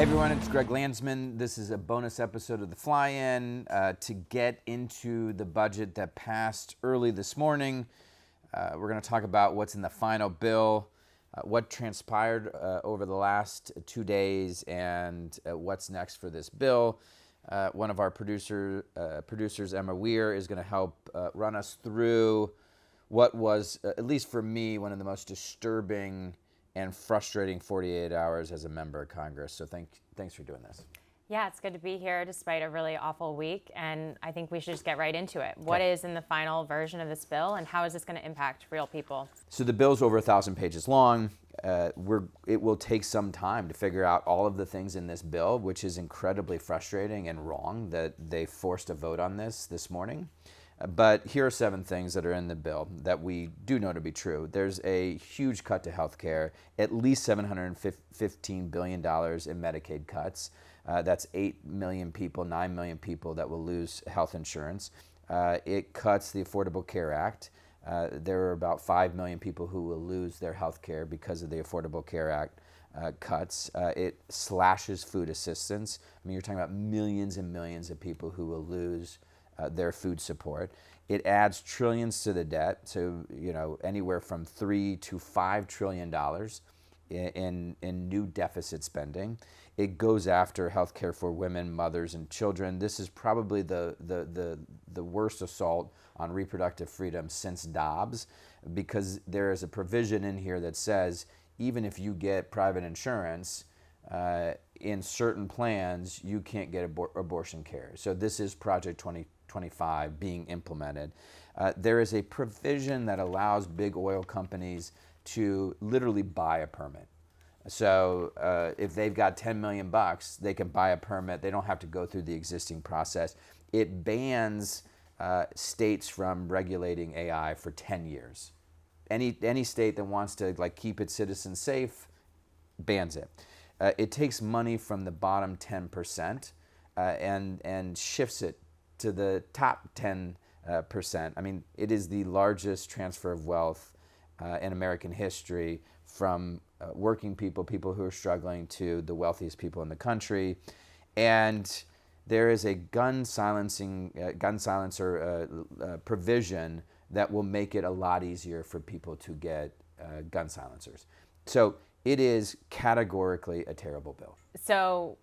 Everyone, it's Greg Landsman. This is a bonus episode of The Fly-In to get into the budget that passed early this morning. We're going to talk about what's in the final bill, what transpired over the last 2 days, and what's next for this bill. One of our producers, Emma Weir, is going to help run us through what was, at least for me, one of the most disturbing and frustrating 48 hours as a member of Congress. So thanks for doing this. Yeah, it's good to be here despite a really awful week, and I think we should just get right into it. What is in the final version of this bill, and how is this going to impact real people? So the bill's over 1,000 pages long. It will take some time to figure out all of the things in this bill, which is incredibly frustrating and wrong that they forced a vote on this morning. But here are 7 things that are in the bill that we do know to be true. There's a huge cut to health care, at least $715 billion in Medicaid cuts. That's 8 million people, 9 million people that will lose health insurance. It cuts the Affordable Care Act. There are about 5 million people who will lose their health care because of the Affordable Care Act cuts. It slashes food assistance. I mean, you're talking about millions and millions of people who will lose their food support. It adds trillions to the debt, so anywhere from $3 to $5 trillion in new deficit spending. It goes after health care for women, mothers, and children. This is probably the worst assault on reproductive freedom since Dobbs, because there is a provision in here that says even if you get private insurance, in certain plans, you can't get abortion care. So this is Project 2025 being implemented. There is a provision that allows big oil companies to literally buy a permit. So if they've got $10 million, they can buy a permit. They don't have to go through the existing process. It bans states from regulating AI for 10 years. Any state that wants to keep its citizens safe bans it. It takes money from the bottom 10% and shifts it to the top 10%. I mean, it is the largest transfer of wealth in American history from working people who are struggling, to the wealthiest people in the country. And there is a gun silencer provision that will make it a lot easier for people to get gun silencers. So it is categorically a terrible bill. So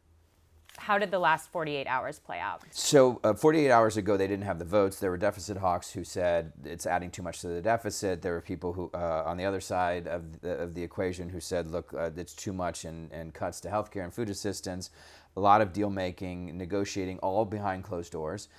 how did the last 48 hours play out? So 48 hours ago, they didn't have the votes. There were deficit hawks who said it's adding too much to the deficit. There were people who, on the other side of the equation, who said, look, it's too much and cuts to healthcare and food assistance. A lot of deal making, negotiating, all behind closed doors,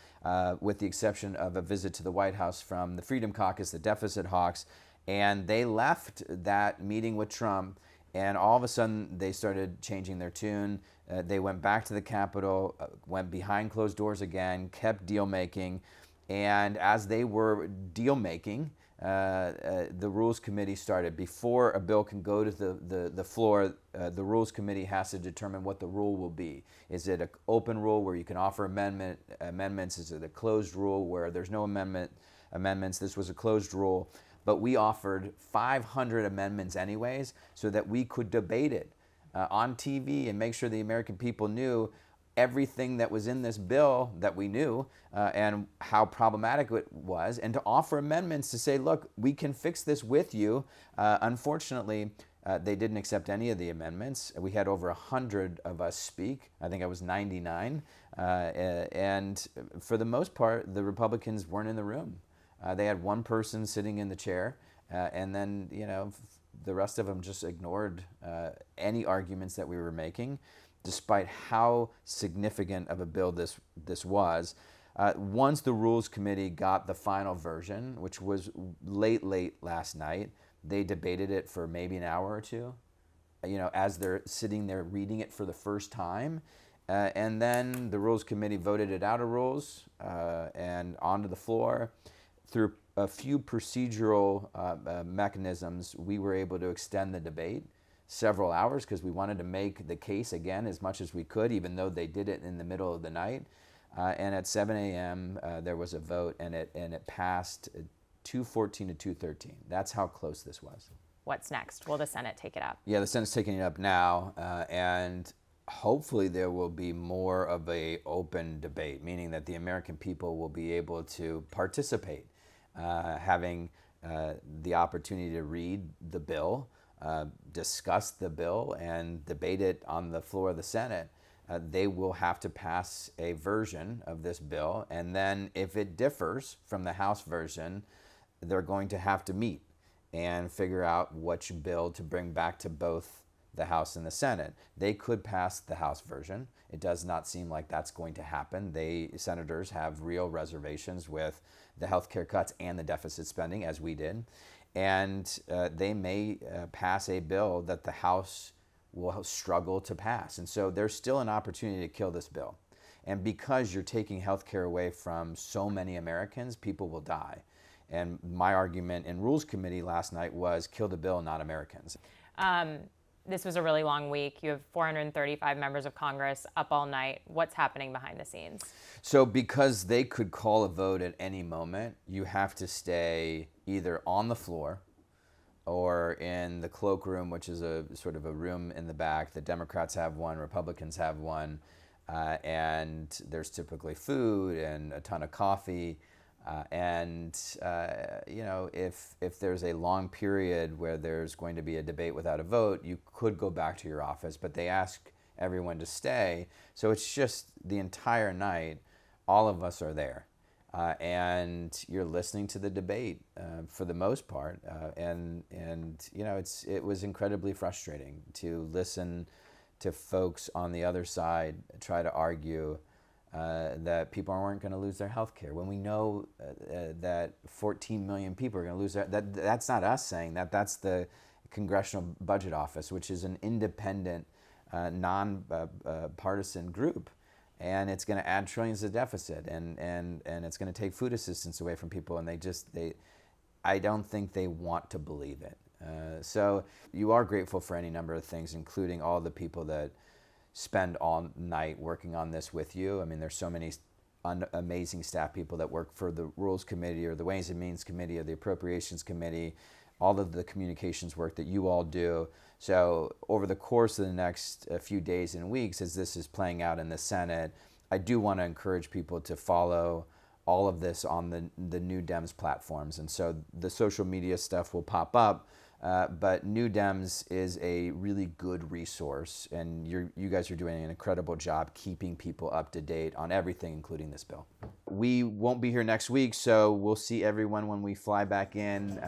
with the exception of a visit to the White House from the Freedom Caucus, the deficit hawks. And they left that meeting with Trump, and all of a sudden, they started changing their tune. They went back to the Capitol, went behind closed doors again, kept deal making. And as they were deal making, the Rules Committee started. Before a bill can go to the floor, the Rules Committee has to determine what the rule will be. Is it an open rule where you can offer amendments? Is it a closed rule where there's no amendments? This was a closed rule. But we offered 500 amendments anyways, so that we could debate it on TV and make sure the American people knew everything that was in this bill that we knew, and how problematic it was, and to offer amendments to say, look, we can fix this with you. Unfortunately, they didn't accept any of the amendments. We had over 100 of us speak. I think I was 99. And for the most part, the Republicans weren't in the room. They had one person sitting in the chair, and then the rest of them just ignored any arguments that we were making, despite how significant of a bill this was. Once the Rules Committee got the final version, which was late last night, they debated it for maybe an hour or two, as they're sitting there reading it for the first time. And then the Rules Committee voted it out of rules and onto the floor. Through a few procedural mechanisms, we were able to extend the debate several hours because we wanted to make the case again as much as we could, even though they did it in the middle of the night. And at 7 a.m., there was a vote, and it passed 214 to 213. That's how close this was. What's next? Will the Senate take it up? Yeah, the Senate's taking it up now, and hopefully there will be more of a open debate, meaning that the American people will be able to participate, having the opportunity to read the bill, discuss the bill, and debate it on the floor of the Senate. They will have to pass a version of this bill, and then if it differs from the House version, they're going to have to meet and figure out which bill to bring back to both the House and the Senate. They could pass the House version. It does not seem like that's going to happen. Senators have real reservations with the health care cuts and the deficit spending, as we did. And they may pass a bill that the House will struggle to pass. And so there's still an opportunity to kill this bill. And because you're taking health care away from so many Americans, people will die. And my argument in Rules Committee last night was kill the bill, not Americans. This was a really long week. You have 435 members of Congress up all night. What's happening behind the scenes? So because they could call a vote at any moment, you have to stay either on the floor or in the cloakroom, which is a sort of a room in the back. The Democrats have one, Republicans have one, and there's typically food and a ton of coffee. If there's a long period where there's going to be a debate without a vote, you could go back to your office, but they ask everyone to stay. So it's just the entire night, all of us are there. And you're listening to the debate for the most part. It was incredibly frustrating to listen to folks on the other side try to argue that people weren't going to lose their health care when we know that 14 million people are going to lose that's not us saying that. That's the Congressional Budget Office, which is an independent, non-partisan group. And it's going to add trillions to deficit, and it's going to take food assistance away from people. And I don't think they want to believe it. So you are grateful for any number of things, including all the people that spend all night working on this with you. I mean, there's so many amazing staff people that work for the Rules Committee or the Ways and Means Committee or the Appropriations Committee, all of the communications work that you all do. So over the course of the next few days and weeks, as this is playing out in the Senate, I do want to encourage people to follow all of this on the New Dems platforms. And so the social media stuff will pop up, but New Dems is a really good resource, and you guys are doing an incredible job keeping people up to date on everything, including this bill. We won't be here next week, so we'll see everyone when we fly back in